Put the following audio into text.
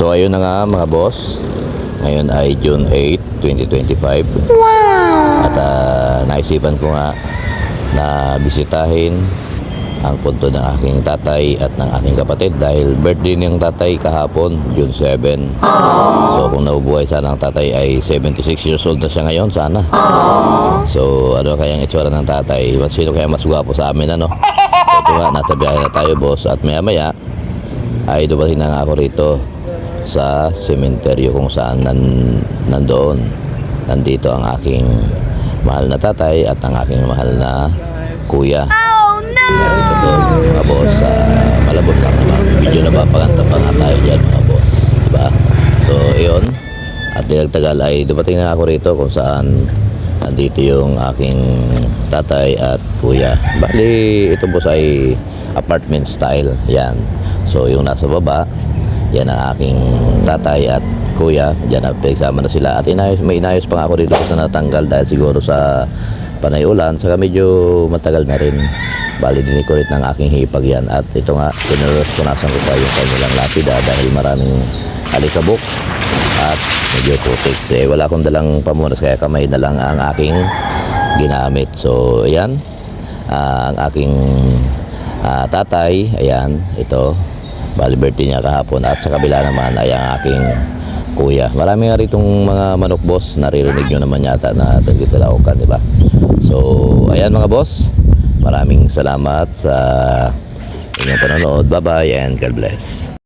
So ayun na nga mga boss. Ngayon ay June 8, 2025. At naisipan ko nga na bisitahin ang punto ng aking tatay at ng aking kapatid dahil birthday ng tatay kahapon, June 7. So kung nabubuhay sana ang tatay ay 76 years old na siya ngayon sana. So ano kayang itsura ng tatay? Sino kaya mas gwapo sa amin ano? So, ito nga, nasa biyahe na tayo boss at maya maya ay dumating na nga ako rito sa sementeryo kung saan nandito ang aking mahal na tatay at ang aking mahal na kuya. Ito to mga boss, malabot lang naman. Medyo napapaganta pa nga tayo dyan mga boss, diba? So yun, at dinagtagal ay dumating na ako rito kung saan nandito yung aking tatay at kuya. Bali ito boss ay apartment style yan. So yung nasa baba, yan ang aking tatay at kuya. Diyan na pinagsama na sila. At may inayos pa nga ako dito sa natanggal dahil siguro sa panay ulan. Saka medyo matagal na rin. Bali dinikorit ng aking hipag yan. At ito nga, punasan ko pa yung kanilang lapida dahil maraming alikabok at medyo putik. Wala akong dalang pamunas kaya kamay na lang ang aking ginamit. So ayan, ang aking tatay, ayan, ito. Bali birthday niya kahapon at sa kabila naman ay ang aking kuya. Marami nga ritong mga manok boss, naririnig nyo naman yata na tagitalaokan, diba? So ayan mga boss, maraming salamat sa inyong panonood. Bye bye and God bless.